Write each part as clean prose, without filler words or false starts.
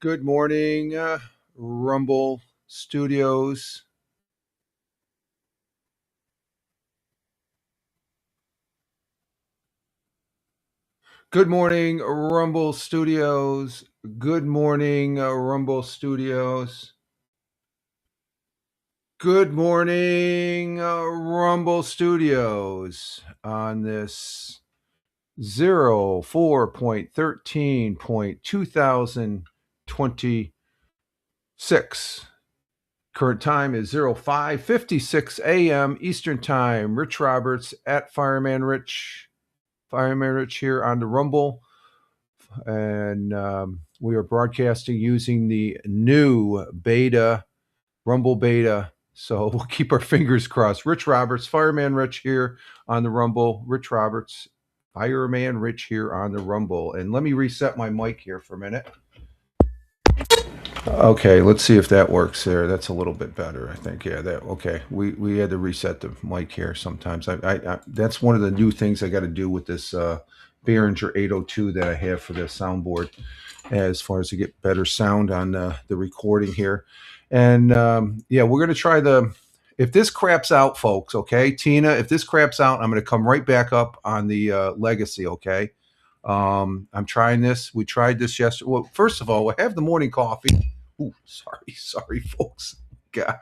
Good morning, Rumble Studios. Good morning, Rumble Studios. Good morning, Rumble Studios. Good morning, Rumble Studios. On this 04.13.2026. Current time is 05:56 a.m. Eastern Time. Rich Roberts at Fireman Rich. Fireman Rich here on the Rumble. And we are broadcasting using the new beta, Rumble beta. So we'll keep our fingers crossed. Rich Roberts, Fireman Rich here on the Rumble. Rich Roberts, Fireman Rich here on the Rumble. And let me reset my mic here for a minute. Okay, let's see if that works there. That's a little bit better, I think. Yeah, that okay. We had to reset the mic here sometimes. I that's one of the new things I got to do with this Behringer 802 that I have for the soundboard, as far as to get better sound on the recording here. And yeah, we're gonna try the. If this craps out, folks, okay, Tina. If this craps out, I'm gonna come right back up on the Legacy, okay. I'm trying this. We tried this yesterday. Well, first of all, we have the morning coffee. Ooh, sorry, folks. God,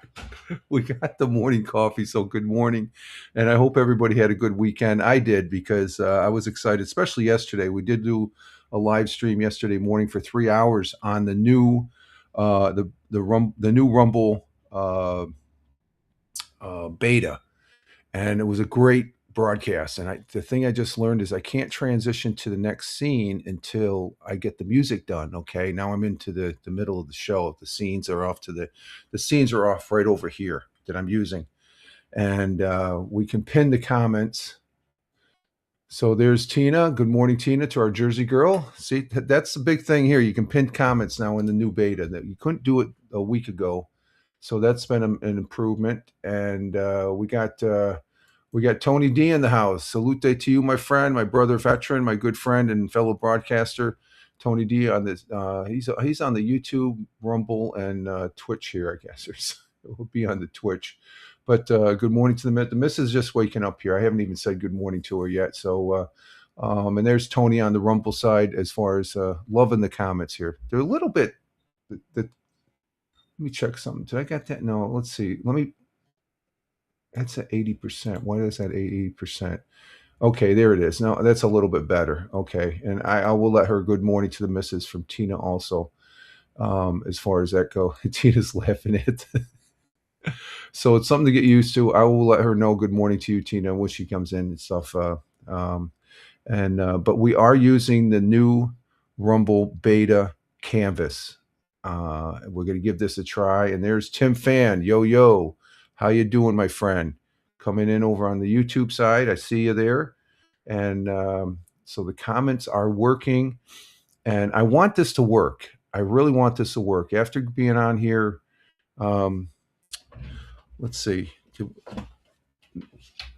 we got the morning coffee. So good morning, and I hope everybody had a good weekend. I did because I was excited, especially yesterday. We did do a live stream yesterday morning for 3 hours on the new, the new Rumble beta, and it was a great broadcast. And the thing I just learned is I can't transition to the next scene until I get the music done. Okay, now I'm into the middle of the show. The scenes are off the scenes are off right over here that I'm using, and we can pin the comments. So there's Tina. Good morning, Tina, to our Jersey girl. See, that's the big thing here. You can pin comments now in the new beta that you couldn't do it a week ago. So that's been an improvement. And we got Tony D in the house. Salute to you, my friend, my brother veteran, my good friend and fellow broadcaster, Tony D. On this, he's on the YouTube, Rumble, and Twitch here. I guess it will be on the Twitch. But good morning to the missus just waking up here. I haven't even said good morning to her yet. So and there's Tony on the Rumble side as far as loving the comments here. They're a little bit. Let me check something. Did I get that? No. Let's see. Let me. That's at 80%. Why is that 80%? Okay, there it is. Now that's a little bit better. Okay, and I will let her good morning to the missus from Tina also. As far as that go, Tina's laughing at. So it's something to get used to. I will let her know good morning to you, Tina, when she comes in and stuff. Um, and But we are using the new Rumble beta canvas. We're going to give this a try. And there's Tim Fan. Yo yo, how you doing, my friend? Coming in over on the YouTube side. I see you there. And so the comments are working, and I want this to work. I really want this to work. After being on here, um, let's see,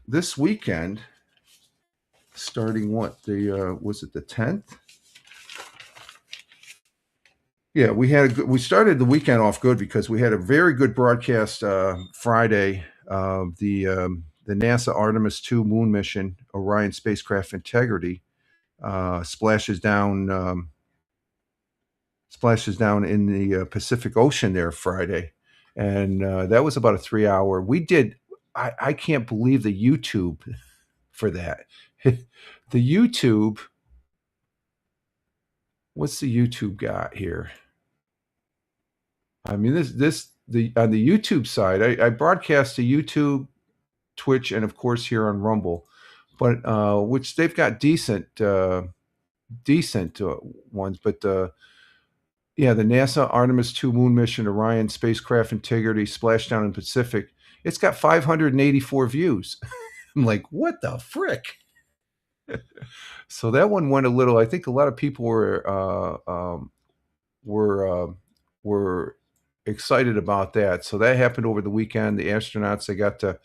this weekend, starting what the was it the 10th? Yeah, we started the weekend off good because we had a very good broadcast Friday of the NASA Artemis 2 moon mission, Orion spacecraft integrity, splashes down in the Pacific Ocean there Friday, and that was about a 3 hour. We did. I can't believe the YouTube for that. The YouTube. What's the YouTube got here? I mean, this the on the YouTube side. I broadcast to YouTube, Twitch, and of course here on Rumble, but which they've got decent ones. But yeah, the NASA Artemis 2 moon mission, Orion spacecraft integrity, splashdown in Pacific. It's got 584 views. I'm like, what the frick? So that one went a little. I think a lot of people were were excited about that. So that happened over the weekend. The astronauts they got to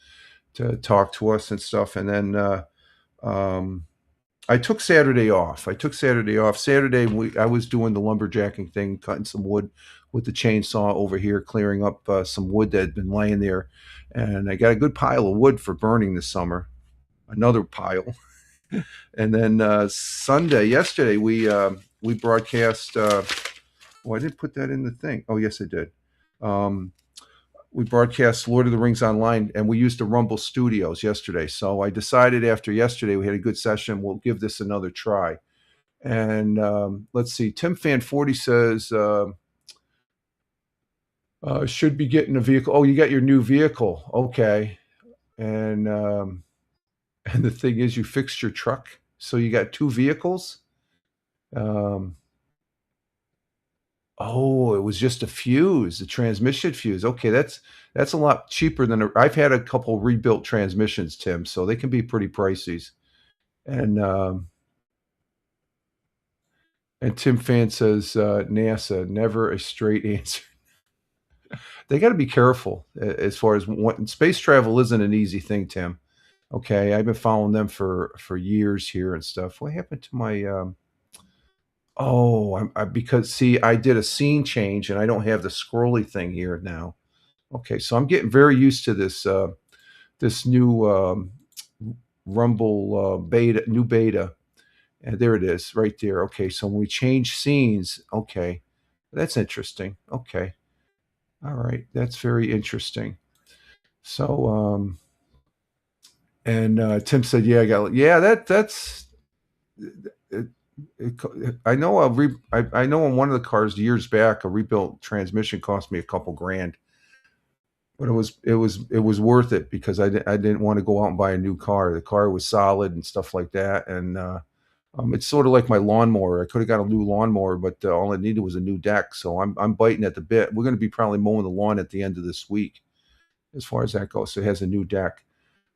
talk to us and stuff, and then um, I took Saturday off. Saturday, I was doing the lumberjacking thing, cutting some wood with the chainsaw over here, clearing up some wood that had been laying there, and I got a good pile of wood for burning this summer. Another pile, and then Sunday, yesterday, we broadcast. Oh, I didn't put that in the thing. Oh, yes, I did. Um, we broadcast Lord of the Rings online, and we used the Rumble Studios yesterday. So I decided after yesterday we had a good session. We'll give this another try. And let's see. Tim Fan 40 says should be getting a vehicle. Oh, you got your new vehicle, okay? And and the thing is, you fixed your truck, so you got two vehicles. Um, Oh, it was just a fuse, the transmission fuse. Okay, that's a lot cheaper than I've had a couple rebuilt transmissions, Tim, so they can be pretty pricey. And and Tim Fan says NASA never a straight answer. They got to be careful as far as what space travel isn't an easy thing, Tim. Okay, I've been following them for years here and stuff. What happened to my Oh, because see, I did a scene change and I don't have the scrolly thing here now. Okay, so I'm getting very used to this new Rumble beta, and there it is, right there. Okay, so when we change scenes, okay, that's interesting. Okay, all right, that's very interesting. So, and Tim said, "Yeah, I got, yeah, that's." It, I know I know on one of the cars years back, a rebuilt transmission cost me a couple grand, but it was worth it because I didn't want to go out and buy a new car. The car was solid and stuff like that, and it's sort of like my lawnmower. I could have got a new lawnmower, but all I needed was a new deck. So I'm biting at the bit. We're going to be probably mowing the lawn at the end of this week, as far as that goes. So it has a new deck.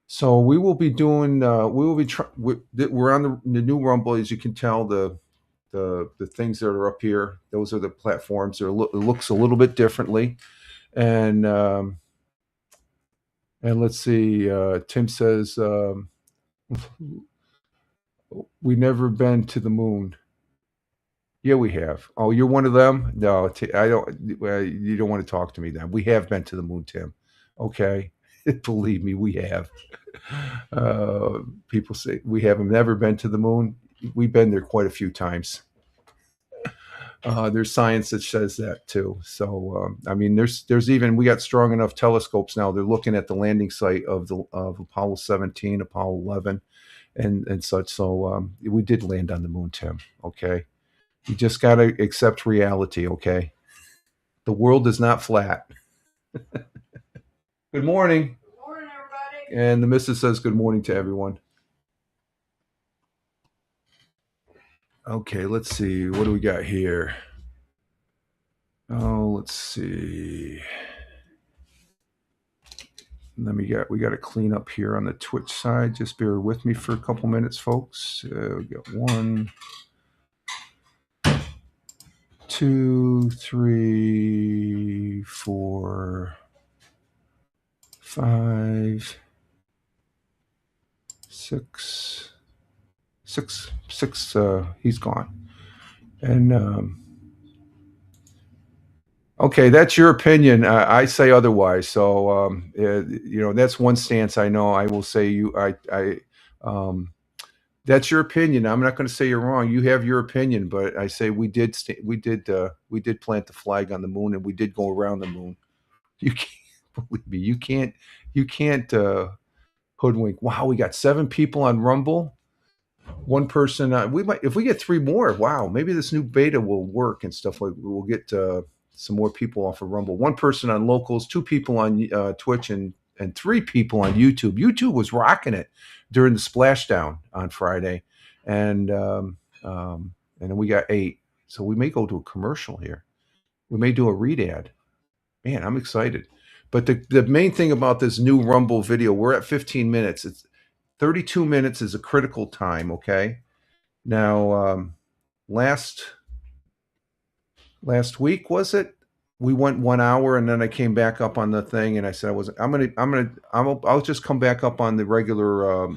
So we will be doing. We will be. We're on the new Rumble, as you can tell. The things that are up here. Those are the platforms. It looks a little bit differently, and. And let's see. Tim says we never been to the moon. Yeah, we have. Oh, you're one of them. No, I don't. You don't want to talk to me then. We have been to the moon, Tim. Okay, believe me, we have. People say we have never been to the moon. We've been there quite a few times. There's science that says that too. So I mean, there's even we got strong enough telescopes now. They're looking at the landing site of Apollo 17, Apollo 11, and such. So we did land on the moon, Tim. Okay, you just got to accept reality. Okay, the world is not flat. Good morning. Good morning, everybody. And the missus says good morning to everyone. Okay, let's see. What do we got here? Oh, let's see. We got to clean up here on the Twitch side. Just bear with me for a couple minutes, folks. We got 1, 2, 3, 4, 5, 6. He's gone. And okay, that's your opinion. I say otherwise. So that's one stance I know. I will say that's your opinion. I'm not going to say you're wrong. You have your opinion, but I say we did plant the flag on the moon, and we did go around the moon. You can't believe me. You can't hoodwink. Wow, we got 7 people on Rumble. One person. We might, if we get 3 more. Wow, maybe this new beta will work and stuff like. We'll get some more people off of Rumble. 1 person on Locals, 2 people on Twitch, and 3 people on YouTube. YouTube was rocking it during the splashdown on Friday, and then we got 8. So we may go to a commercial here. We may do a read ad. Man, I'm excited. But the main thing about this new Rumble video, we're at 15 minutes. It's 32 minutes is a critical time. Okay. Now, last week was it? we went 1 hour, and then I came back up on the thing, and I said I wasn't. I'll just come back up on the regular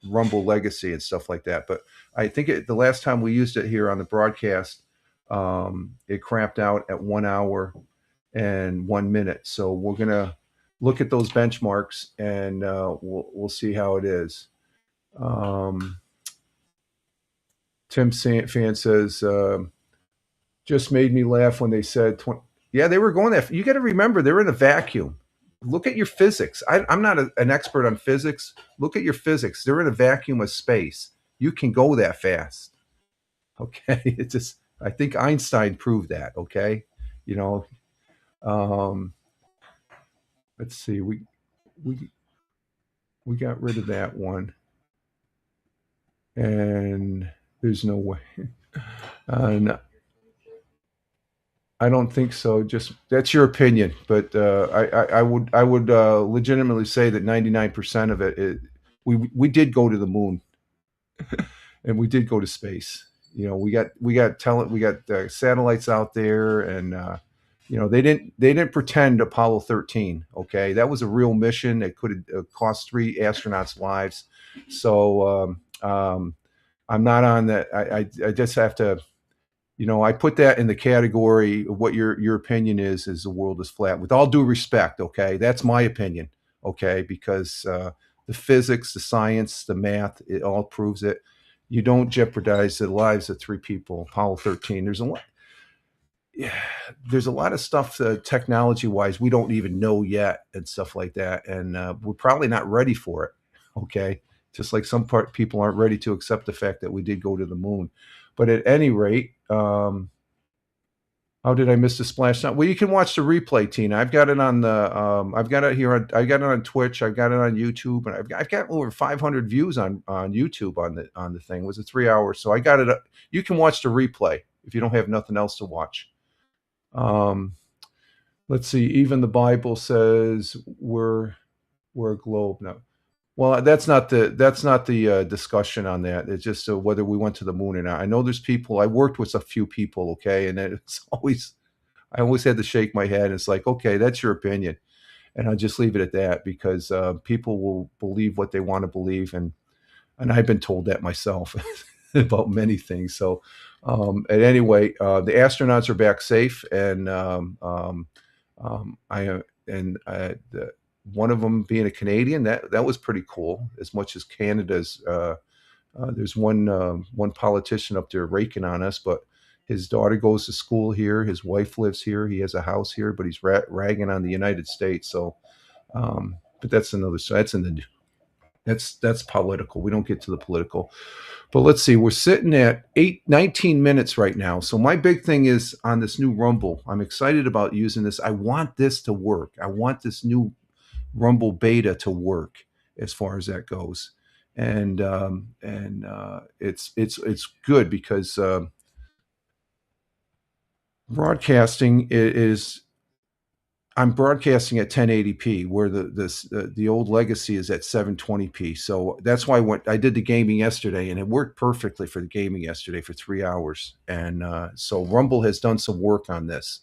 Rumble Legacy and stuff like that. But I think the last time we used it here on the broadcast, it crapped out at 1 hour and 1 minute. So we're gonna look at those benchmarks, and we'll see how it is. Um, Tim Fan says, just made me laugh when they said 20. Yeah, they were going there. You got to remember, they're in a vacuum. Look at your physics. I'm not an expert on physics. Look at your physics. They're in a vacuum of space. You can go that fast. Okay. It's just, I think Einstein proved that. Okay. You know, um, let's see. We, we got rid of that one, and there's no way. No, I don't think so. Just that's your opinion, but I would legitimately say that 99% of it, we did go to the moon, and we did go to space. You know, we got satellites out there, and you know, they didn't pretend Apollo 13. Okay, that was a real mission. It could have cost 3 astronauts' lives. So I'm not on that. I just have to, you know, I put that in the category of what your opinion is the world is flat. With all due respect, okay, that's my opinion, okay, because the physics, the science, the math, it all proves it. You don't jeopardize the lives of 3 people. Apollo 13. Yeah, there's a lot of stuff technology wise we don't even know yet and stuff like that, and we're probably not ready for it. Okay, just like people aren't ready to accept the fact that we did go to the moon. But at any rate, how did I miss the splash? Well, you can watch the replay, Tina. I've got it on the. I've got it here. I got it on Twitch. I've got it on YouTube, and I've got over 500 views on YouTube on the thing. It was a 3 hours, so I got it. You can watch the replay if you don't have nothing else to watch. Um, let's see. Even the Bible says we're a globe now. Well, that's not the discussion on that. It's just whether we went to the moon or not. I know there's people. I worked with a few people, okay, and it's always I always had to shake my head. It's like, okay, that's your opinion, and I'll just leave it at that because people will believe what they want to believe, and I've been told that myself about many things. So, at any rate, the astronauts are back safe, and one of them being a Canadian, that was pretty cool. As much as Canada's, there's one politician up there raking on us, but his daughter goes to school here. His wife lives here. He has a house here, but he's ragging on the United States. So, but that's another. So that's political. We don't get to the political. But let's see. We're sitting at 19 minutes right now. So my big thing is on this new Rumble. I'm excited about using this. I want this to work. I want this new Rumble beta to work as far as that goes, and it's good because broadcasting is I'm broadcasting at 1080p, where the old Legacy is at 720p. So that's why I did the gaming yesterday, and it worked perfectly for the gaming yesterday for 3 hours. And so Rumble has done some work on this,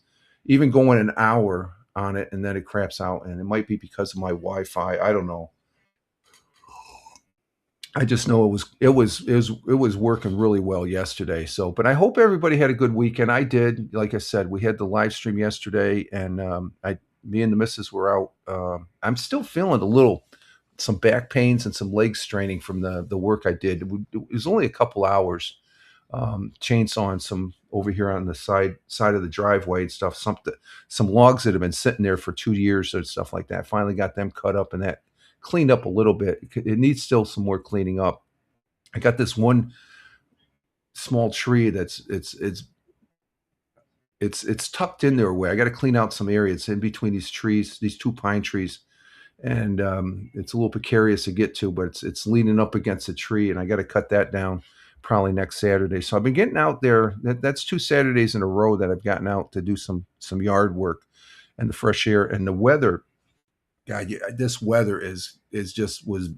even going an hour on it, and then it craps out. And it might be because of my Wi-Fi. I don't know. I just know it was working really well yesterday. So, but I hope everybody had a good weekend. I did. Like I said, we had the live stream yesterday, and me and the missus were out. I'm still feeling some back pains and some leg straining from the work I did. It was only a couple hours, chainsawing some over here on the side of the driveway and stuff. Some logs that have been sitting there for 2 years and stuff like that. Finally got them cut up, and that cleaned up a little bit. It needs still some more cleaning up. I got this one small tree that's it's tucked in there a way. I got to clean out some areas in between these trees, these 2 pine trees, and it's a little precarious to get to, but it's leaning up against a tree, and I got to cut that down probably next Saturday. So I've been getting out there. That's 2 Saturdays in a row that I've gotten out to do some yard work and the fresh air and the weather. God, this weather was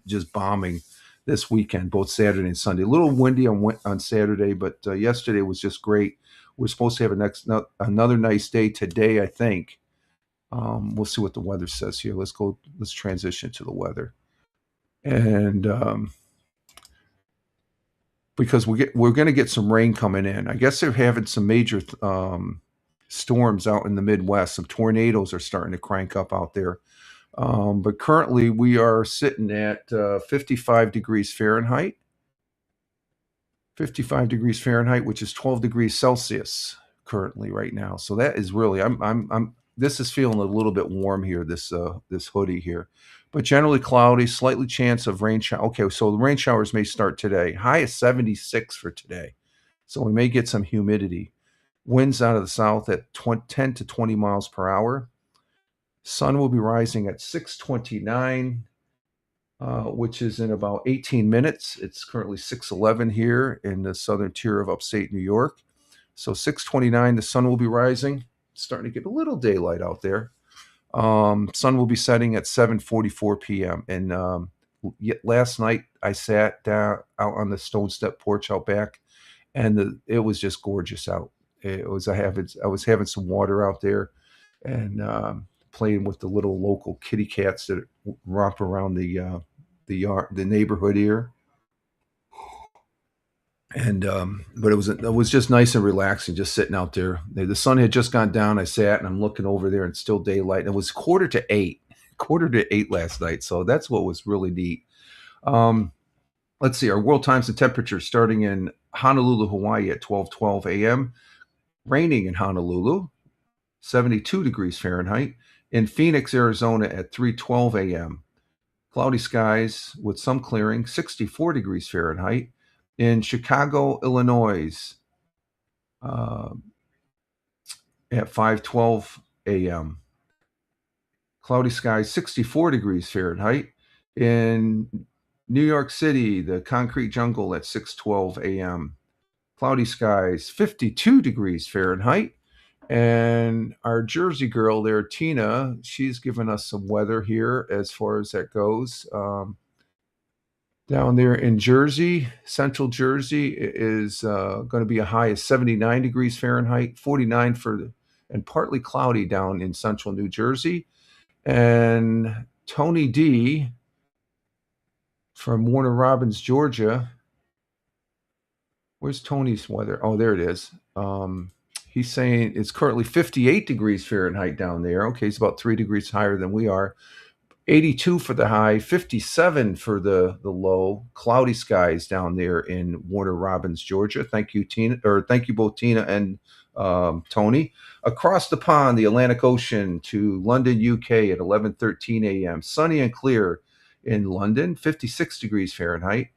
just bombing this weekend, both Saturday and Sunday. A little windy on Saturday, but yesterday was just great. We're supposed to have another nice day today, I think. We'll see what the weather says here. Let's transition to the weather. And because we're going to get some rain coming in. I guess they're having some major storms out in the Midwest. Some tornadoes are starting to crank up out there. But currently, we are sitting at 55 degrees Fahrenheit. 55 degrees Fahrenheit, which is 12 degrees Celsius currently right now. So that is really, I'm this is feeling a little bit warm here, this hoodie here, but generally cloudy, slightly chance of rain shower. Okay, so the rain showers may start today. High is 76 for today, so we may get some humidity. Winds out of the south at 10 to 20 miles per hour. Sun will be rising at 6:29, which is in about 18 minutes. It's currently 6:11 here in the southern tier of upstate New York. So 6:29, the sun will be rising. It's starting to get a little daylight out there. Sun will be setting at 7:44 p.m. And last night I sat down out on the stone step porch out back, and it was just gorgeous out. It was I was having some water out there, and playing with the little local kitty cats that romp around the yard, the neighborhood here. And but it was just nice and relaxing, just sitting out there. The sun had just gone down. I sat and I'm looking over there, and still daylight. And it was quarter to eight last night. So that's what was really neat. Um, let's see, our world times and temperature starting in Honolulu, Hawaii at 12:12 a.m. Raining in Honolulu, 72 degrees Fahrenheit. In Phoenix, Arizona at 3:12 a.m. Cloudy skies with some clearing, 64 degrees Fahrenheit. In Chicago, Illinois, uh, at 5:12 a.m. Cloudy skies, 64 degrees Fahrenheit. In New York City, the concrete jungle at 6:12 a.m. Cloudy skies, 52 degrees Fahrenheit. And our Jersey girl there, Tina, she's given us some weather here as far as that goes. Down there in Jersey, central Jersey, is going to be a high of 79 degrees Fahrenheit, 49 and partly cloudy down in central New Jersey. And Tony D from Warner Robins, Georgia. Where's Tony's weather? Oh, there it is. He's saying it's currently 58 degrees Fahrenheit down there. Okay, it's about 3 degrees higher than we are. 82 for the high, 57 for the low. Cloudy skies down there in Warner Robins, Georgia. Thank you, Tina, or thank you both, Tina and Tony. Across the pond, the Atlantic Ocean to London, UK at 11:13 a.m. Sunny and clear in London, 56 degrees Fahrenheit.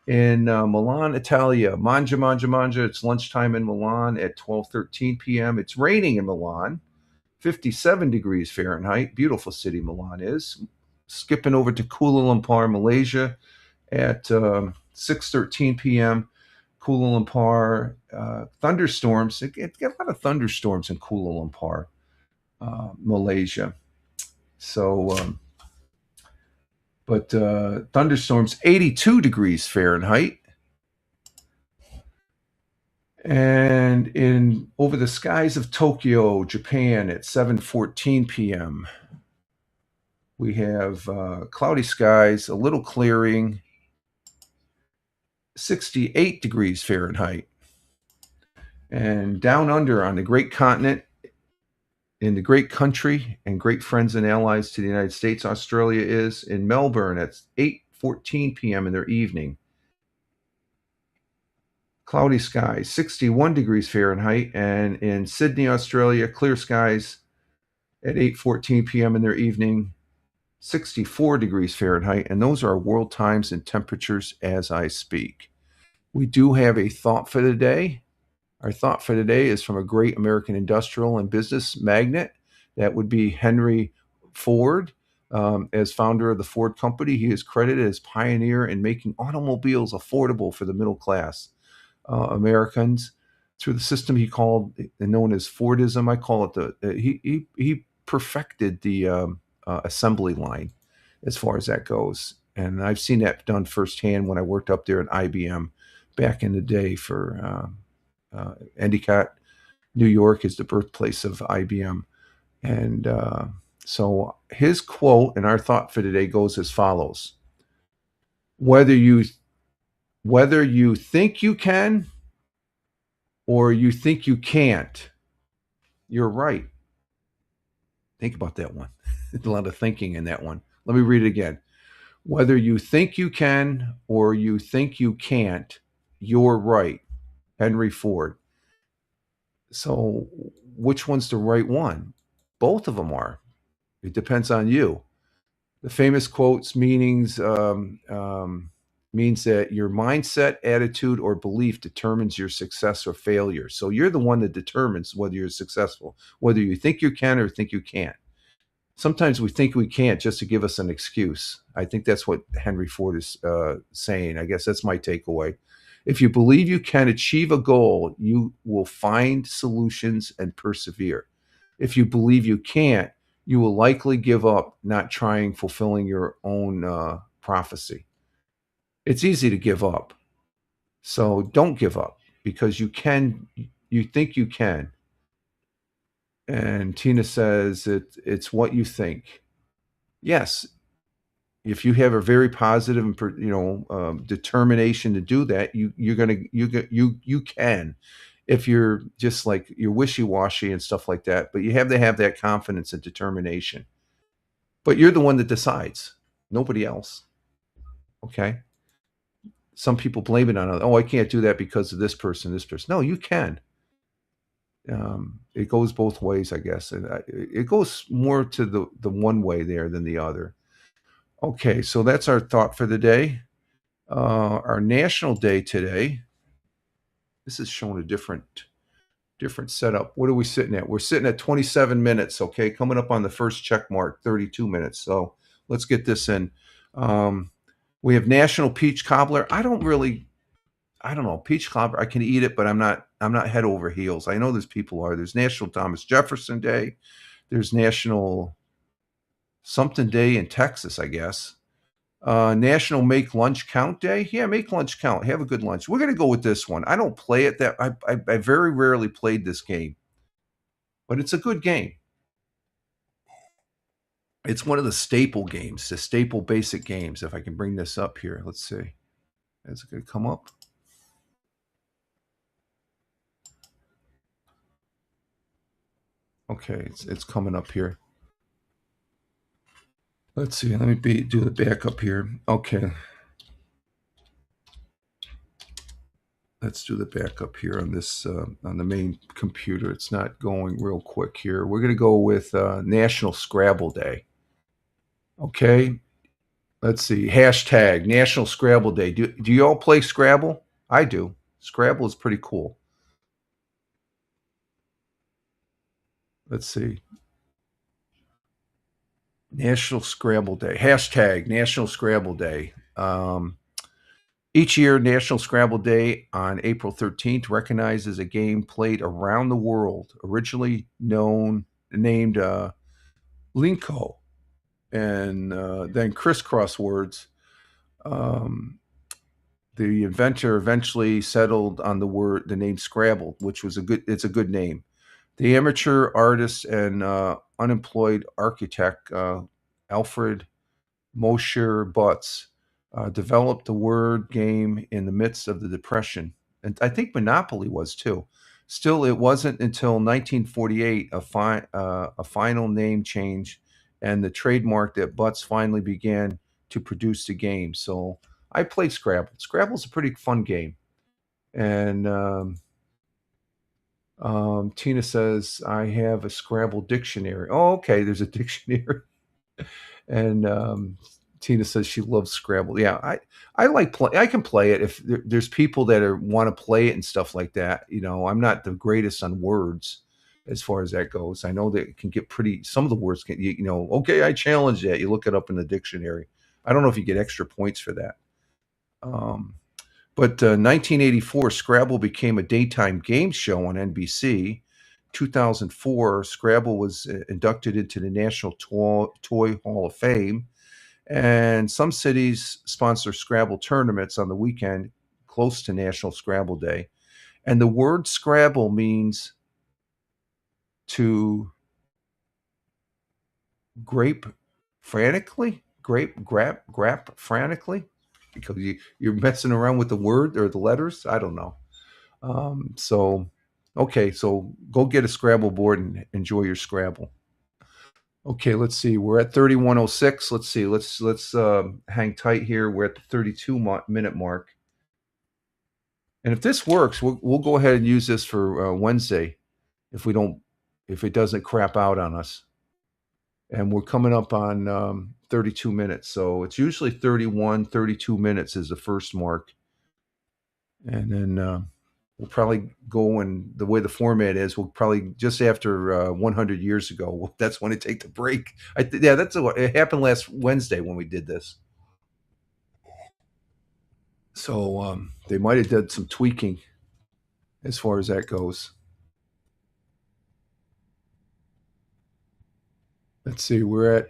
In Milan, Italia, Mangia. It's lunchtime in Milan at 12:13 p.m. It's raining in Milan. 57 degrees Fahrenheit. Beautiful city Milan is. Skipping over to Kuala Lumpur, Malaysia at 6:13 p.m. Kuala Lumpur, thunderstorms. It got a lot of thunderstorms in Kuala Lumpur, Malaysia. So, but thunderstorms, 82 degrees Fahrenheit. And in over the skies of Tokyo, Japan at 7:14 p.m. We have cloudy skies, a little clearing, 68 degrees Fahrenheit. And down under on the great continent, in the great country and great friends and allies to the United States, Australia is in Melbourne at 8:14 p.m. in their evening. Cloudy skies, 61 degrees Fahrenheit. And in Sydney, Australia, clear skies at 8:14 p.m. in their evening, 64 degrees Fahrenheit. And those are world times and temperatures as I speak. We do have a thought for the day. Our thought for today is from a great American industrial and business magnate. That would be Henry Ford. As founder of the Ford Company, he is credited as pioneer in making automobiles affordable for the middle class Americans through the system he called known as Fordism. I call it he perfected the assembly line as far as that goes, and I've seen that done firsthand when I worked up there at IBM back in the day for Endicott. New York is the birthplace of IBM. And so his quote and our thought for today goes as follows: whether you whether you think you can or you think you can't, you're right. Think about that one. A lot of thinking in that one. Let me read it again. Whether you think you can or you think you can't, you're right. Henry Ford. So, which one's the right one? Both of them are. It depends on you. The famous quotes means that your mindset, attitude, or belief determines your success or failure. So you're the one that determines whether you're successful, whether you think you can or think you can't. Sometimes we think we can't just to give us an excuse. I think that's what Henry Ford is saying. I guess that's my takeaway. If you believe you can achieve a goal, you will find solutions and persevere. If you believe you can't, you will likely give up, not trying, fulfilling your own prophecy. It's easy to give up. So don't give up because you can, you think you can. And Tina says it's what you think. Yes, if you have a very positive and determination to do that, you're gonna you can. If you're just like you're wishy washy and stuff like that, but you have to have that confidence and determination. But you're the one that decides, nobody else. Okay. Some people blame it on, oh, I can't do that because of this person, this person. No, you can. It goes both ways, I guess, and it goes more to the one way there than the other. Okay, so that's our thought for the day. Our national day today. This is showing a different setup. What are we sitting at? We're sitting at 27 minutes. Okay, coming up on the first check mark, 32 minutes. So let's get this in. Um, we have National Peach Cobbler. I don't know, peach cobbler. I can eat it, but I'm not head over heels. I know there's people are. There's National Thomas Jefferson Day. There's National something day in Texas, I guess. National Make Lunch Count Day. Yeah, make lunch count. Have a good lunch. We're gonna go with this one. I don't play it that I very rarely played this game, but it's a good game. It's one of the staple games, the staple basic games. If I can bring this up here, let's see. Is it gonna come up? Okay, it's coming up here. Let's see. Let me do the backup here. Okay. Let's do the backup here on this on the main computer. It's not going real quick here. We're going to go with National Scrabble Day. Okay. Let's see. Hashtag National Scrabble Day. Do you all play Scrabble? I do. Scrabble is pretty cool. Let's see. National Scrabble Day. Hashtag National Scrabble Day. Each year, National Scrabble Day on April 13th recognizes a game played around the world, originally named Linko, and then crisscross words. Um, the inventor eventually settled on the name Scrabble, which was it's a good name. The amateur artist and unemployed architect Alfred Mosher Butts developed the word game in the midst of the Depression. And I think Monopoly was too. Still, it wasn't until 1948 a final name change and the trademark that Butts finally began to produce the game. So I played Scrabble. Scrabble's a pretty fun game. And Tina says, I have a Scrabble dictionary. Oh, okay. There's a dictionary. And Tina says she loves Scrabble. Yeah, I like play. I can play it if there's people that want to play it and stuff like that. You know, I'm not the greatest on words as far as that goes. I know that it can get pretty. Some of the words can Okay, I challenge that. You look it up in the dictionary. I don't know if you get extra points for that. Um, but 1984, Scrabble became a daytime game show on NBC. 2004, Scrabble was inducted into the National Toy Hall of Fame. And some cities sponsor Scrabble tournaments on the weekend close to National Scrabble Day. And the word Scrabble means to grape grap frantically, because you're messing around with the word or the letters. I don't know. So, okay, so go get a Scrabble board and enjoy your Scrabble. Okay, let's see. We're at 31:06. Let's see. Let's hang tight here. We're at the 32-minute mark. And if this works, we'll go ahead and use this for Wednesday if it doesn't crap out on us. And we're coming up on 32 minutes. So it's usually 31, 32 minutes is the first mark. And then we'll probably go, and the way the format is, we'll probably just after 100 years ago, that's when it take the break. Yeah, it happened last Wednesday when we did this. So they might have did some tweaking as far as that goes. Let's see, we're at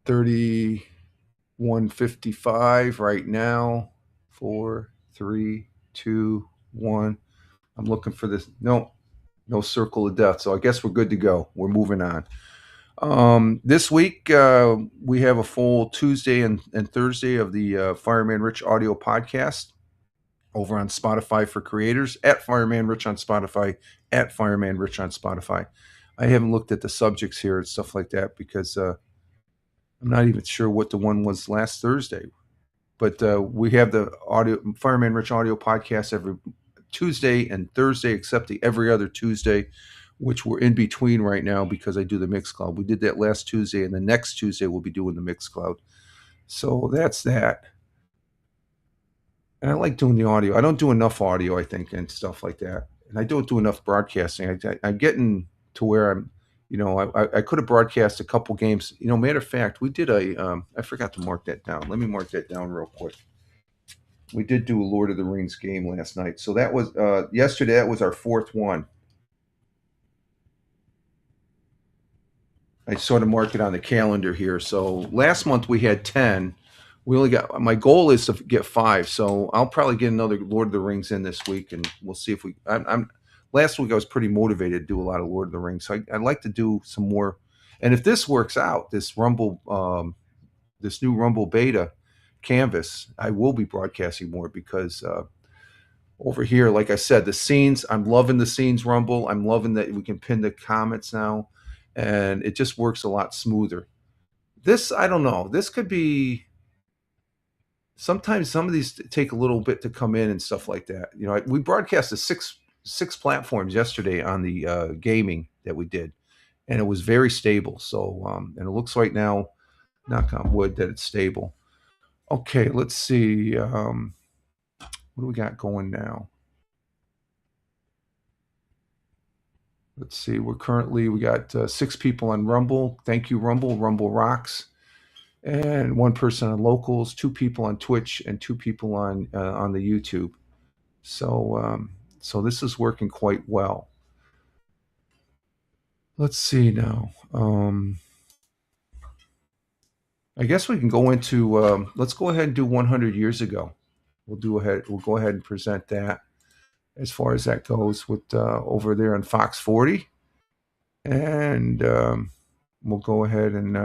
31:55 right now. 4, 3, 2, 1. I'm looking for this. No circle of death. So I guess we're good to go. We're moving on. This week, we have a full Tuesday and Thursday of the Fireman Rich audio podcast over on Spotify for creators, at Fireman Rich on Spotify, at Fireman Rich on Spotify. I haven't looked at the subjects here and stuff like that because I'm not even sure what the one was last Thursday. But we have the Fireman Rich audio podcast every Tuesday and Thursday, except the every other Tuesday, which we're in between right now because I do the Mixcloud. We did that last Tuesday, and the next Tuesday we'll be doing the Mixcloud. So that's that. And I like doing the audio. I don't do enough audio, I think, and stuff like that. And I don't do enough broadcasting. I'm getting to where I'm, I could have broadcast a couple games. Matter of fact, we did I forgot to mark that down. Let me mark that down real quick. We did do a Lord of the Rings game last night. So that was yesterday. That was our fourth one. I sort of marked it on the calendar here. So last month we had 10. We only got, my goal is to get 5. So I'll probably get another Lord of the Rings in this week, and we'll see if last week I was pretty motivated to do a lot of Lord of the Rings. So I'd like to do some more. And if this works out, this Rumble, this new Rumble beta canvas, I will be broadcasting more because over here, like I said, the scenes, I'm loving the scenes Rumble. I'm loving that we can pin the comments now, and it just works a lot smoother. This, I don't know. This could be, sometimes some of these take a little bit to come in and stuff like that. We broadcasted six platforms yesterday on the gaming that we did, and it was very stable. So, and it looks right now, knock on wood, that it's stable. Okay, let's see. What do we got going now? Let's see. We got 6 people on Rumble. Thank you, Rumble. Rumble rocks. And 1 person on Locals, 2 people on Twitch, and 2 people on the YouTube. So this is working quite well. Let's see now. I guess we can go into. Let's go ahead and do 100 years ago. We'll go ahead and present that as far as that goes with over there on Fox 40, and we'll go ahead and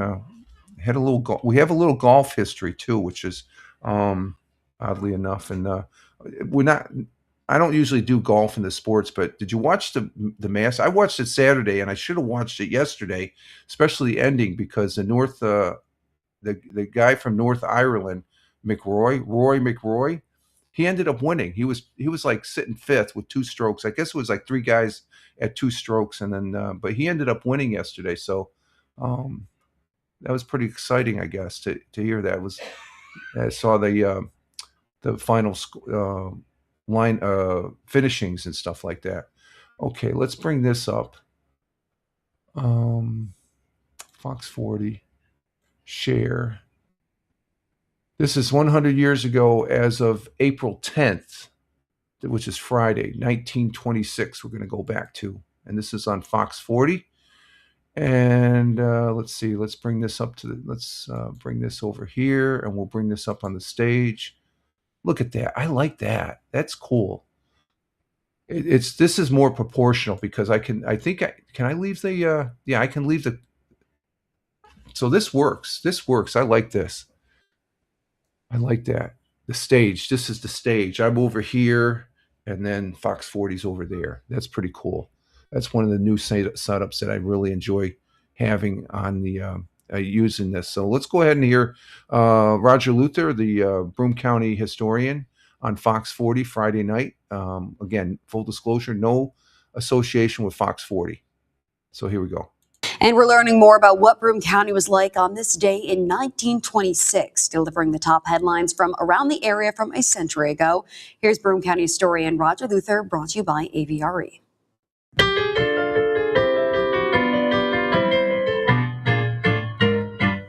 had a little. We have a little golf history too, which is oddly enough, and we're not. I don't usually do golf in the sports, but did you watch the Masters? I watched it Saturday, and I should have watched it yesterday, especially the ending, because the guy from North Ireland, Rory McIlroy, he ended up winning. He was like sitting 5th with 2 strokes. I guess it was like 3 guys at 2 strokes, and then but he ended up winning yesterday. So that was pretty exciting, I guess, to hear that. I saw the final line finishings and stuff like that. Okay, let's bring this up. Fox 40, share. This is 100 years ago as of April 10th, which is Friday, 1926. We're going to go back to, and this is on Fox 40. And let's see. Let's bring this up let's bring this over here, and we'll bring this up on the stage. Look at that. I like that. That's cool. This is more proportional because can I leave the yeah, I can leave the so this works. This works. I like this. I like that. The stage. This is the stage. I'm over here, and then Fox 40's over there. That's pretty cool. That's one of the new setups that I really enjoy having on the using this. So let's go ahead and hear Roger Luther, the Broome County historian, on Fox 40 Friday night. Again, full disclosure, no association with Fox 40. So here we go. And we're learning more about what Broome County was like on this day in 1926, delivering the top headlines from around the area from a century ago. Here's Broome County historian Roger Luther, brought to you by AVRE.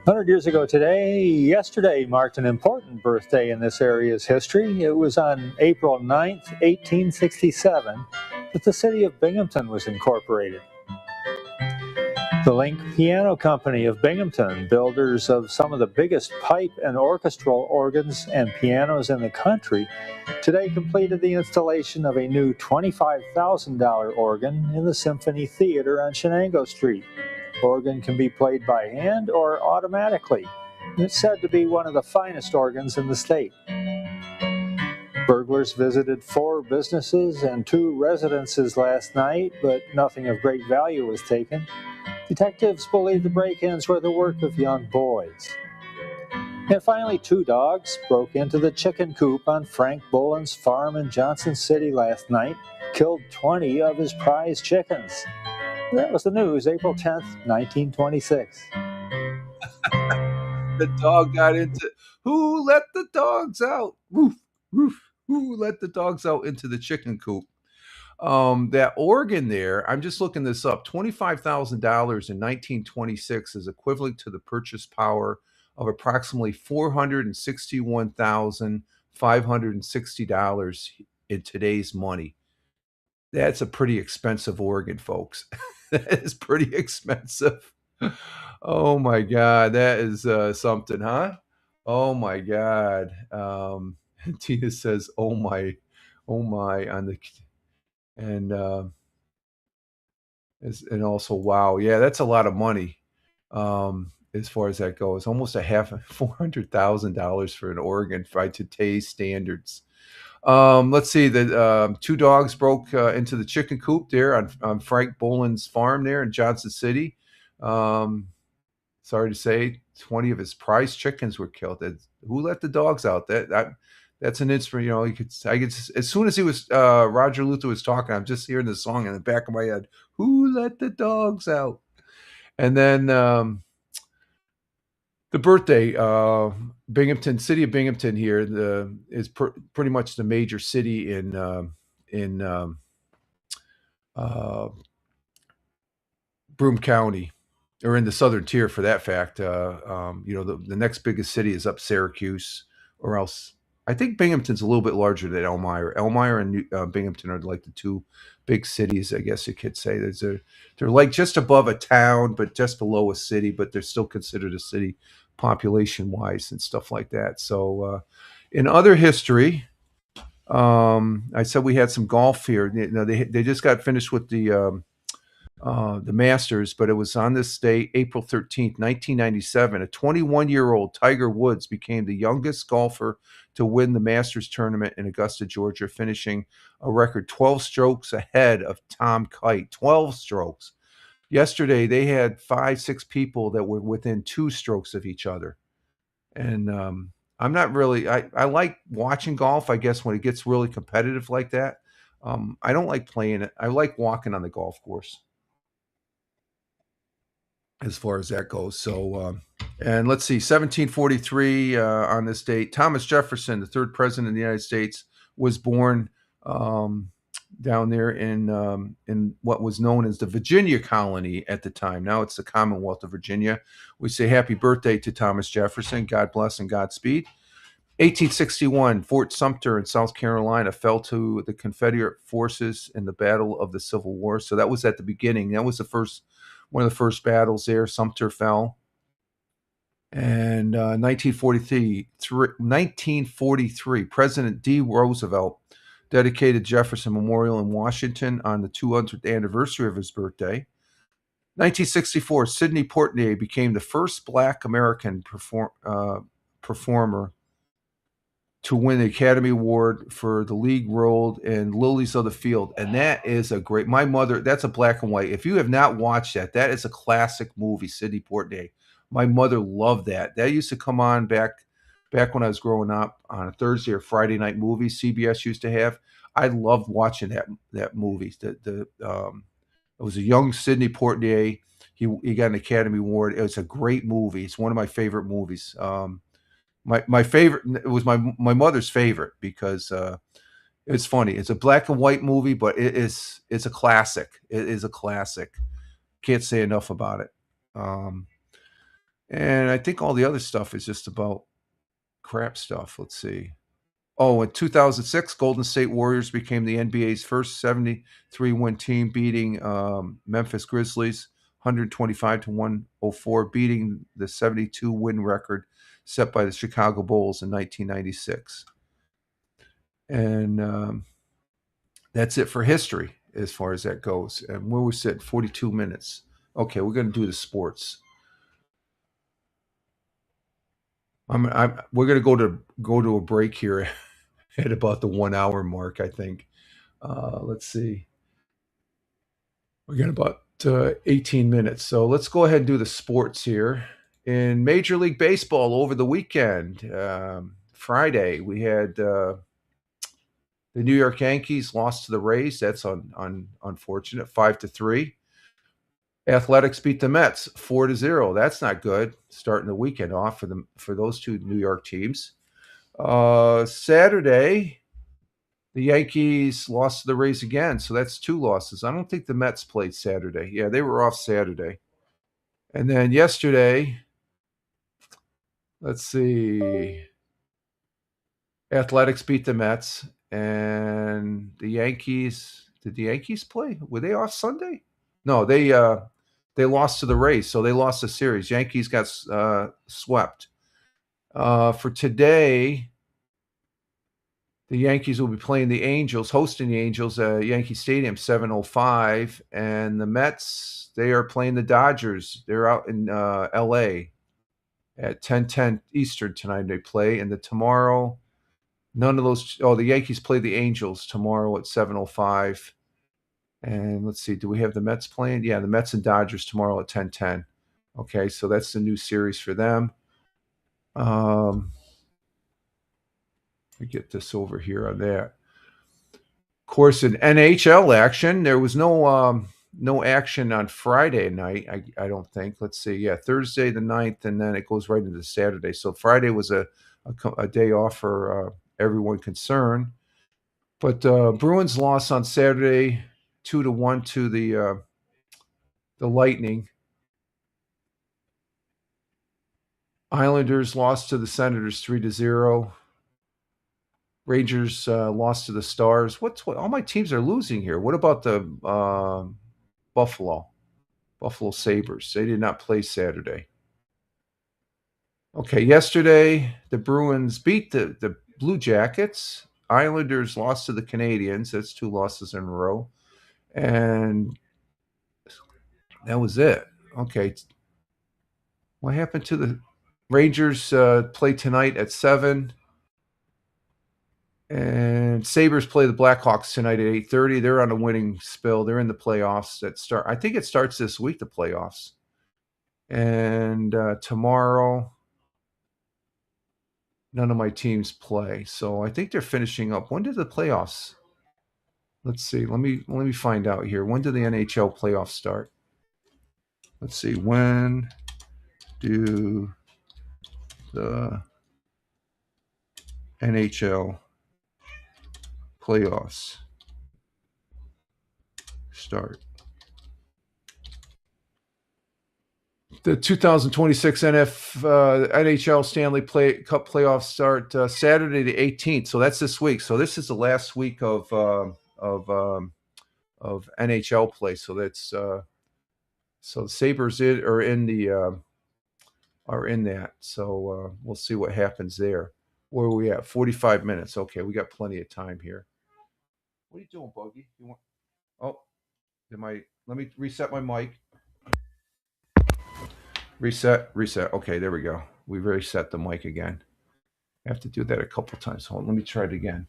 100 years ago today, yesterday marked an important birthday in this area's history. It was on April 9th, 1867, that the city of Binghamton was incorporated. The Link Piano Company of Binghamton, builders of some of the biggest pipe and orchestral organs and pianos in the country, today completed the installation of a new $25,000 organ in the Symphony Theater on Shenango Street. Organ can be played by hand or automatically, and it's said to be one of the finest organs in the state. Burglars visited 4 businesses and 2 residences last night, but nothing of great value was taken. Detectives believe the break-ins were the work of young boys. And finally, 2 dogs broke into the chicken coop on Frank Boland's farm in Johnson City last night, killed 20 of his prize chickens. That was the news, April 10th, 1926. The dog got into, who let the dogs out? Woof, woof. Who let the dogs out into the chicken coop? That organ there, I'm just looking this up. $25,000 in 1926 is equivalent to the purchase power of approximately $461,560 in today's money. That's a pretty expensive organ, folks. That is pretty expensive. Oh my God, that is something, huh? Oh my God. Tina says, "Oh my," on the and and also, wow, yeah, that's a lot of money. As far as that goes, almost a half $400,000 for an organ by today's standards. Let's see. The 2 dogs broke into the chicken coop there on Frank Boland's farm there in Johnson City. Um, Sorry to say, 20 of his prize chickens were killed. Who let the dogs out? That's an inspiration. You know, as soon as he was Roger Luther was talking, I'm just hearing the song in the back of my head. Who let the dogs out? And then the birthday, Binghamton, city of Binghamton here, is pretty much the major city in uh, Broome County, or in the southern tier for that fact. The next biggest city is up Syracuse, or else I think Binghamton's a little bit larger than Elmira. Elmira and Binghamton are like the 2 big cities, I guess you could say. They're like just above a town, but just below a city, but they're still considered a city population wise and stuff like that. So, in other history, I said we had some golf here. They just got finished with the Masters, but it was on this day, April 13th, 1997. A 21-year-old Tiger Woods became the youngest golfer to win the Masters tournament in Augusta, Georgia, finishing a record 12 strokes ahead of Tom Kite. 12 strokes. Yesterday, they had 5, 6 people that were within 2 strokes of each other. And I'm not really, I like watching golf, I guess, when it gets really competitive like that. I don't like playing it. I like walking on the golf course as far as that goes. So, and let's see, 1743 on this date, Thomas Jefferson, the 3rd president of the United States, was born down there in what was known as the Virginia colony at the time. Now it's the Commonwealth of Virginia. We say happy birthday to Thomas Jefferson. God bless and Godspeed. 1861, Fort Sumter in South Carolina fell to the Confederate forces in the Battle of the Civil War. So that was at the beginning. That was one of the first battles there. Sumter fell. And 1943, President D. Roosevelt dedicated Jefferson Memorial in Washington on the 200th anniversary of his birthday. 1964, Sidney Poitier became the first Black American performer to win the Academy Award for the lead role in Lilies of the Field. And that is a great, my mother, that's a black and white. If you have not watched that, that is a classic movie, Sidney Poitier. My mother loved that. That used to come on back when I was growing up on a Thursday or Friday night movie CBS used to have. I loved watching that movie. It was a young Sidney Poitier. He got an Academy Award. It was a great movie. It's one of my favorite movies. My favorite, it was my mother's favorite because it's funny. It's a black and white movie, but it's a classic. It is a classic. Can't say enough about it. And I think all the other stuff is just about crap stuff. Let's see. Oh, in 2006, Golden State Warriors became the NBA's first 73-win team, beating Memphis Grizzlies 125-104, beating the 72-win record set by the Chicago Bulls in 1996. And that's it for history as far as that goes. And where we sit, 42 minutes. Okay, we're going to do the sports. We're going to go to a break here at about the 1 hour mark, I think. Let's see. We're getting about 18 minutes. So let's go ahead and do the sports here. In Major League Baseball over the weekend, Friday, we had the New York Yankees lost to the Rays. That's unfortunate, 5-3. Athletics beat the Mets 4-0. That's not good. Starting the weekend off for those two New York teams. Saturday, the Yankees lost to the Rays again, so that's 2 losses. I don't think the Mets played Saturday. Yeah, they were off Saturday. And then yesterday, let's see, Athletics beat the Mets, and the Yankees. Did the Yankees play? Were they off Sunday? No, they lost to the Rays, so they lost the series. Yankees got swept. For today, the Yankees will be playing the Angels, hosting the Angels at Yankee Stadium, 7:05. And the Mets, they are playing the Dodgers. They're out in L.A. at 10:10 Eastern tonight. They play. And tomorrow, none of those. Oh, the Yankees play the Angels tomorrow at 7:05. And let's see, do we have the Mets playing? Yeah, the Mets and Dodgers tomorrow at 10:10. Okay, so that's the new series for them. Let me get this over here on that. Of course, in NHL action, there was no action on Friday night, I don't think. Let's see. Yeah, Thursday the 9th, and then it goes right into Saturday. So Friday was a day off for everyone concerned. But Bruins lost on Saturday 2-1 to the Lightning. Islanders lost to the Senators 3-0. Rangers lost to the Stars. What? All my teams are losing here. What about the Buffalo Sabres? They did not play Saturday. Okay, yesterday the Bruins beat the Blue Jackets. Islanders lost to the Canadiens. That's 2 losses in a row. And that was it. Okay. What happened to the Rangers? Play tonight at 7. And Sabres play the Blackhawks tonight at 8:30. They're on a winning spill. They're in the playoffs. I think it starts this week, the playoffs. And tomorrow, none of my teams play. So I think they're finishing up. When did the playoffs? Let's see. Let me find out here. When do the NHL playoffs start? Let's see. When do the NHL playoffs start? The 2026 NHL Stanley Cup playoffs start Saturday the 18th. So that's this week. So this is the last week of NHL play. So that's so the Sabres are in that. So we'll see what happens there. Where are we at? 45 minutes. Okay, we got plenty of time here. What are you doing, Buggy? You want? Oh, let me reset my mic. Reset. Okay, there we go. We reset the mic again. I have to do that a couple times. Hold on, let me try it again.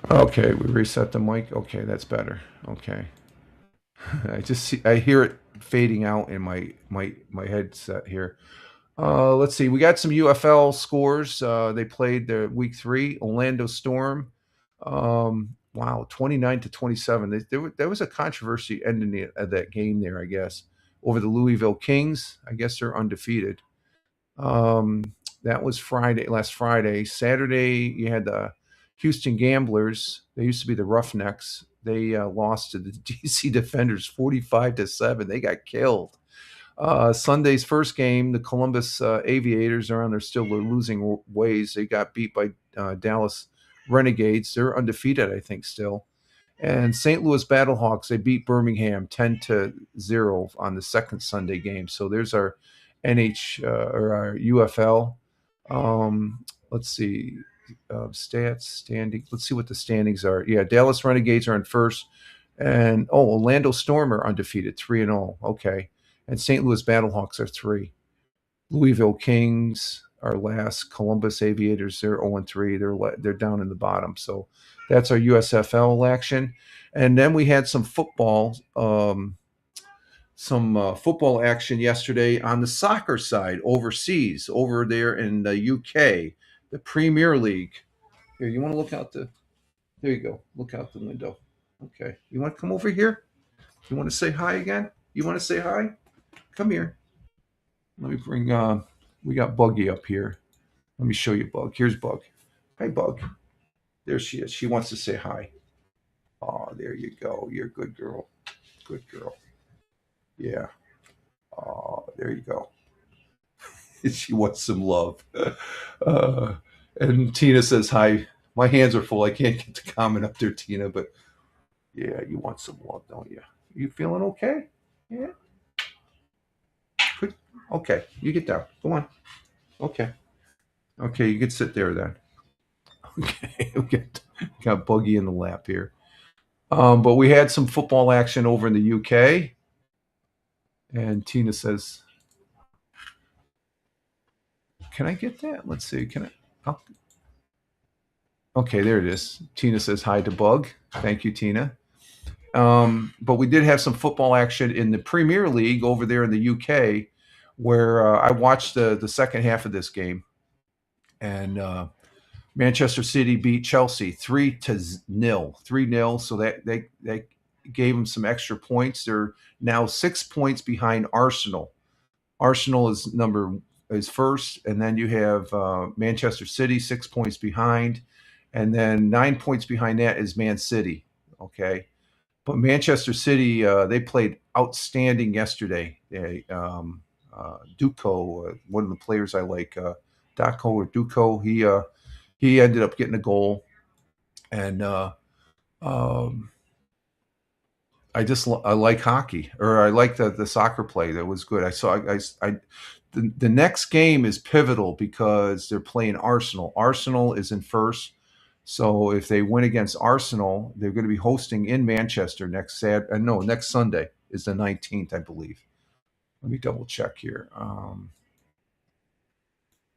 Okay, we reset the mic. Okay, that's better. Okay. I hear it fading out in my headset here. Let's see. We got some UFL scores. They played the week 3. Orlando Storm. Wow, 29-27. There was a controversy ending that game there, I guess, over the Louisville Kings. I guess they're undefeated. That was last Friday. Saturday, you had the Houston Gamblers. They used to be the Roughnecks. They lost to the DC Defenders 45-7. They got killed. Sunday's first game, the Columbus Aviators are on their losing ways. They got beat by Dallas Renegades. They're undefeated, I think, still. And St. Louis Battlehawks, they beat Birmingham 10-0 on the second Sunday game. So there's our or our UFL. Let's see. Stats, standing. Let's see what the standings are. Yeah, Dallas Renegades are in first. And, Orlando Storm are undefeated, 3-0. Okay. And St. Louis Battlehawks are 3. Louisville Kings are last. Columbus Aviators, they're 0-3. They're down in the bottom. So that's our USFL action. And then we had some football football action yesterday on the soccer side overseas, over there in the UK, the Premier League. Here, you want to look out there you go. Look out the window. Okay. You want to come over here? You want to say hi again? You want to say hi? Come here. Let me bring, we got Buggy up here. Let me show you Bug. Here's Bug. Hi, Bug. There she is. She wants to say hi. Oh, there you go. You're a good girl. Good girl. Yeah. Oh, there you go. She wants some love. And Tina says hi. My hands are full. I can't get the comment up there, Tina, but yeah, you want some love, don't you? You feeling okay? Yeah. Good. Okay, you get down. Go on. Okay. Okay, you can sit there then. Okay, we got Buggy in the lap here. But we had some football action over in the UK. And Tina says, can I get that? Let's see. Can I? Oh. Okay, there it is. Tina says hi to Bug. Thank you, Tina. But we did have some football action in the Premier League over there in the UK, where I watched the second half of this game. And Manchester City beat Chelsea 3-0. 3-0. So that they gave them some extra points. They're now 6 points behind Arsenal. Arsenal is first, and then you have Manchester City 6 points behind, and then 9 points behind that is Man City. Okay, but Manchester City they played outstanding yesterday. Duco, one of the players I like, Daco or Duco, he ended up getting a goal, and I like hockey, or I like the soccer play. That was good. The next game is pivotal because they're playing Arsenal. Arsenal is in first. So if they win against Arsenal, they're going to be hosting in Manchester next Sunday is the 19th, I believe. Let me double check here.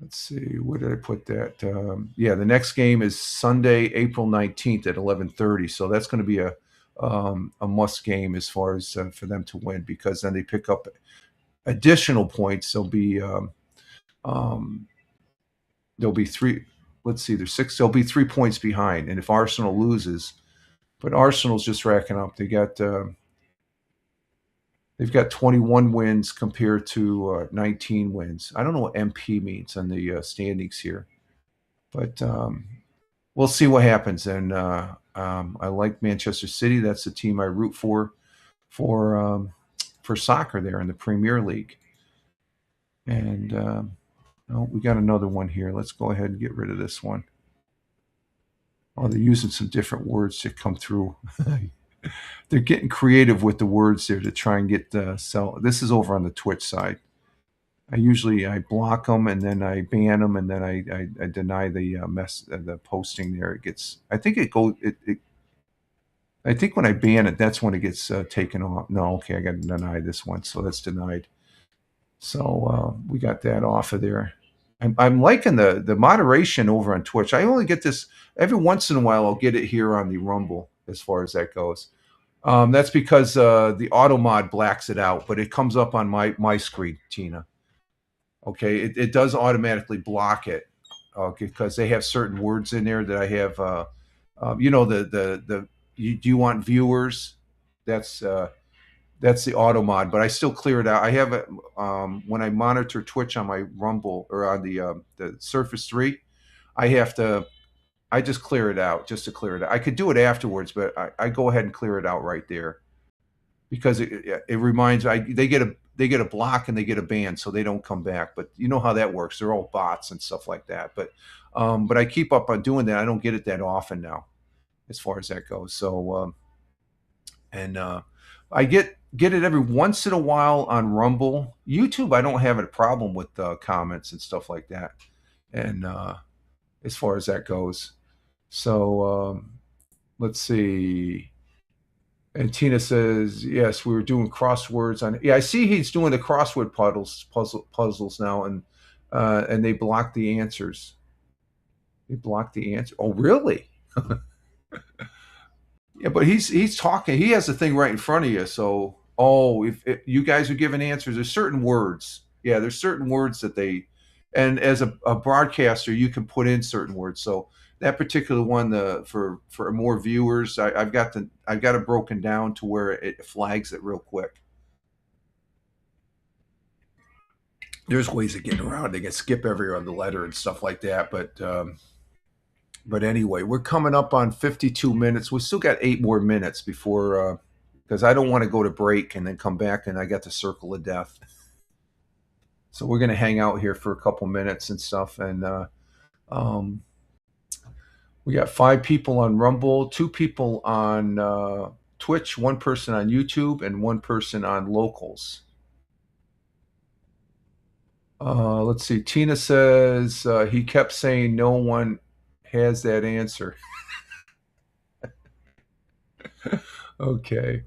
Let's see, where did I put that? The next game is Sunday, April 19th at 11:30. So that's going to be a must game as far as for them to win, because then they pick up additional points. There'll be three. Let's see, there's 6. They'll be 3 points behind, and if Arsenal loses, but Arsenal's just racking up. They've got 21 wins compared to 19 wins. I don't know what MP means on the standings here, but we'll see what happens. And I like Manchester City. That's the team I root for soccer there in the Premier League. And we got another one here. Let's go ahead and get rid of this one. Oh, they're using some different words to come through. They're getting creative with the words there to try and get sell. This is over on the Twitch side. I block them and then I ban them and then I deny the the posting there. It gets I think it goes it I think when I ban it, that's when it gets taken off. No, okay, I got to deny this one, so that's denied. So we got that off of there. I'm liking the moderation over on Twitch. I only get this every once in a while. I'll get it here on the Rumble as far as that goes. That's because the auto mod blacks it out, but it comes up on my screen, Tina. Okay, it does automatically block it because they have certain words in there that I have. You know do you want viewers? That's that's the auto mod, but I still clear it out. I have it when I monitor Twitch on my Rumble or on the Surface 3. I have to. I just clear it out just to clear it out. I could do it afterwards, but I go ahead and clear it out right there because it reminds. They get a block and they get a ban, so they don't come back. But you know how that works. They're all bots and stuff like that. But I keep up on doing that. I don't get it that often now, as far as that goes. So and I get it every once in a while on Rumble. YouTube, I don't have a problem with comments and stuff like that. And as far as that goes, so let's see. And Tina says, yes, we were doing crosswords on. Yeah, I see he's doing the crossword puzzles now, and they block the answers. They block the answer. Oh, really? Yeah, but he's talking. He has the thing right in front of you. So, if you guys are giving answers, there's certain words. Yeah, there's certain words that they, and as a broadcaster, you can put in certain words. So that particular one, for more viewers, I've got it broken down to where it flags it real quick. There's ways of getting around. They can skip every other letter and stuff like that, but anyway, we're coming up on 52 minutes. We still got 8 more minutes before, because I don't want to go to break and then come back and I got the circle of death. So we're going to hang out here for a couple minutes and stuff. And we got 5 people on Rumble, 2 people on Twitch, 1 person on YouTube, and 1 person on Locals. Let's see. Tina says he kept saying no one has that answer. Okay.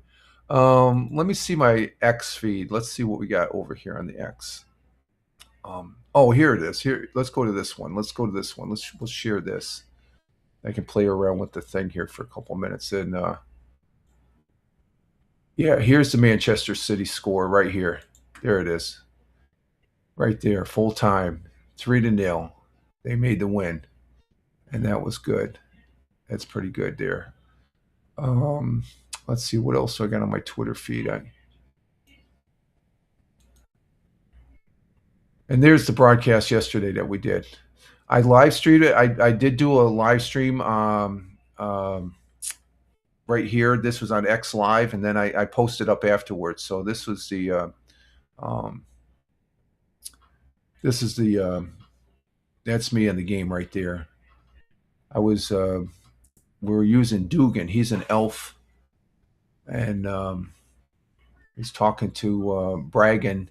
Let me see my X feed. Let's see what we got over here on the X. Oh, here it is. Here, let's go to this one. Let's share this. I can play around with the thing here for a couple minutes. And yeah, here's the Manchester City score right here. There it is. Right there, full time, 3-0. They made the win. And that was good. That's pretty good there. Let's see what else I got on my Twitter feed. And there's the broadcast yesterday that we did. I live streamed it. I did do a live stream right here. This was on X Live, and then I posted up afterwards. So this was the that's me in the game right there. I was we were using Dugan. He's an elf, and he's talking to Bragan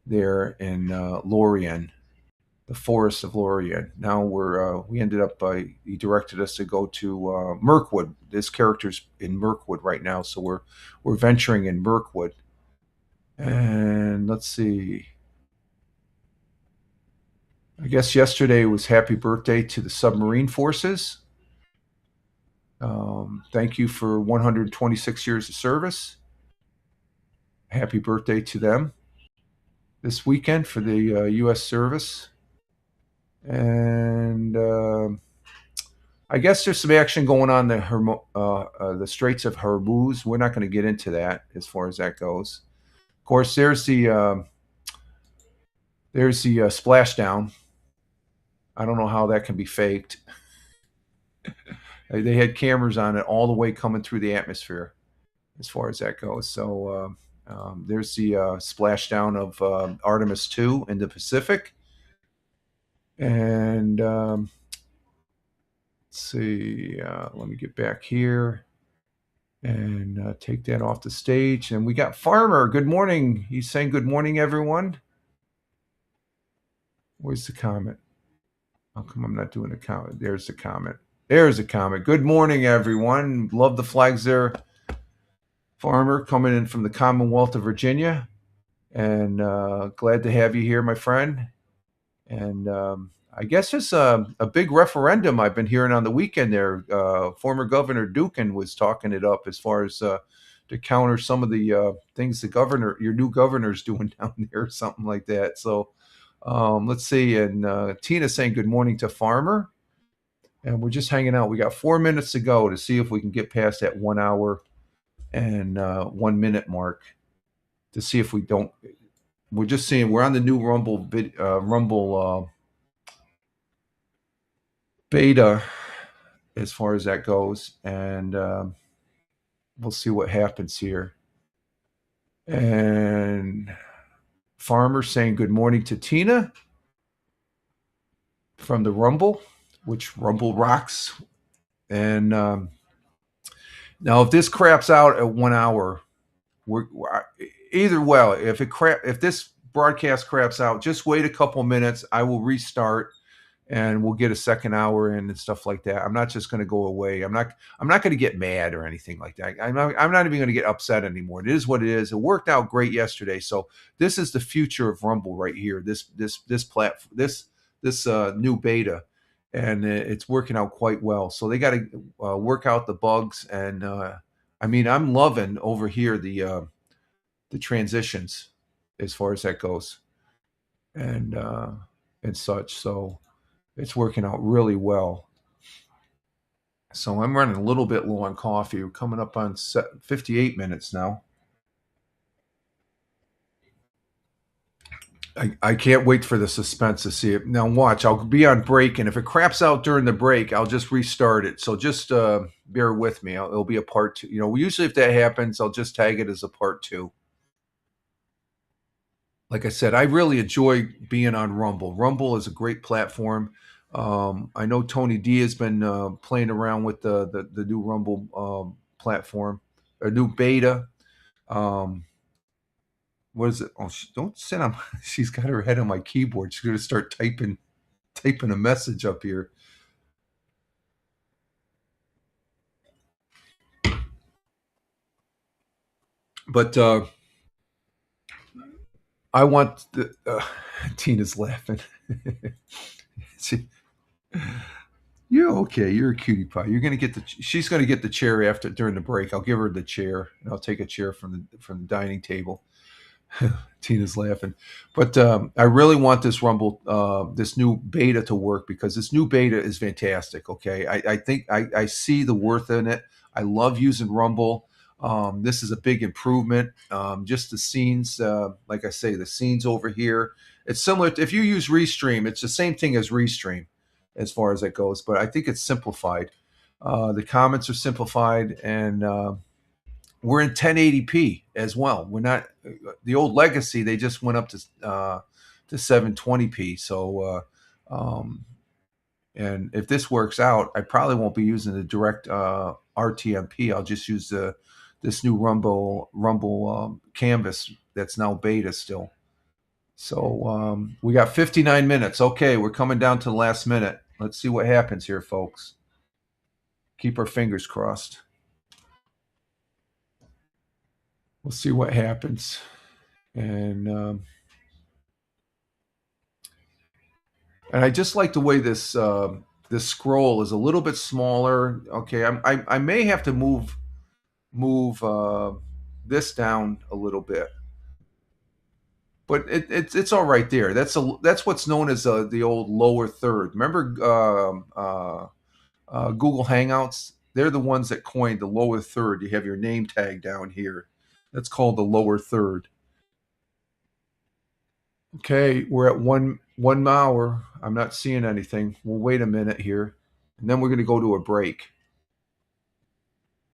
there in Lorien, the forest of Lorien. Now we ended up he directed us to go to Mirkwood. This character's in Mirkwood right now, so we're venturing in Mirkwood. And let's see. I guess yesterday was happy birthday to the submarine forces. Thank you for 126 years of service. Happy birthday to them this weekend for the U.S. service. And I guess there's some action going on the Straits of Hormuz. We're not going to get into that as far as that goes. Of course, there's the splashdown. I don't know how that can be faked. They had cameras on it all the way coming through the atmosphere as far as that goes. So there's the splashdown of Artemis 2 in the Pacific. And let's see, let me get back here and take that off the stage. And we got Farmer. Good morning. He's saying good morning, everyone. Where's the comment? How come I'm not doing a comment? There's the comment. There's a comment. Good morning, everyone. Love the flags there. Farmer coming in from the Commonwealth of Virginia. And glad to have you here, my friend. And I guess it's a big referendum I've been hearing on the weekend there. Former Governor Dukin was talking it up as far as to counter some of the things your new governor's doing down there, or something like that. So let's see. And Tina saying good morning to Farmer. And we're just hanging out. We got 4 minutes to go to see if we can get past that 1 hour and 1 minute mark to see if we don't. We're just seeing we're on the new Rumble beta as far as that goes, and we'll see what happens here. And Farmer saying good morning to Tina from the Rumble, which Rumble rocks. And now, if this craps out at 1 hour, we're either well. If this broadcast craps out, just wait a couple minutes. I will restart, and we'll get a second hour in and stuff like that. I'm not just going to go away. I'm not going to get mad or anything like that. I'm not even going to get upset anymore. It is what it is. It worked out great yesterday. So this is the future of Rumble right here. This platform, this new beta, and it's working out quite well. So they got to work out the bugs, and I mean, I'm loving over here the transitions as far as that goes, and such. So it's working out really well. So I'm running a little bit low on coffee. We're coming up on 58 minutes now. I can't wait for the suspense to see it. Now watch, I'll be on break, and if it craps out during the break, I'll just restart it. So just bear with me. It'll be a part 2. Usually if that happens, I'll just tag it as a part 2. Like I said, I really enjoy being on Rumble. Rumble is a great platform. I know Tony D has been playing around with the new Rumble platform, a new beta. What is it? Oh, don't sit on. She's got her head on my keyboard. She's going to start typing a message up here. But I want Tina's laughing. You're okay. You're a cutie pie. You're gonna get she's gonna get the chair during the break. I'll give her the chair, and I'll take a chair from the dining table. Tina's laughing, but I really want this Rumble, this new beta to work, because this new beta is fantastic. Okay, I think I see the worth in it. I love using Rumble. This is a big improvement. Just the scenes, like I say, the scenes over here. It's similar to, if you use Restream, it's the same thing as Restream as far as that goes, but I think it's simplified. The comments are simplified, and we're in 1080p as well. We're not the old legacy. They just went up to 720p. So, and if this works out, I probably won't be using the direct RTMP. I'll just use this new Rumble canvas that's now beta still. So we got 59 minutes. Okay, we're coming down to the last minute. Let's see what happens here, folks. Keep our fingers crossed. We'll see what happens. And I just like the way this this scroll is a little bit smaller. Okay, I may have to move this down a little bit, but it's all right there. That's what's known as the old lower third. Remember Google Hangouts? They're the ones that coined the lower third. You have your name tag down here. That's called the lower third. Okay, we're at one hour. I'm not seeing anything. We'll wait a minute here, and then we're going to go to a break.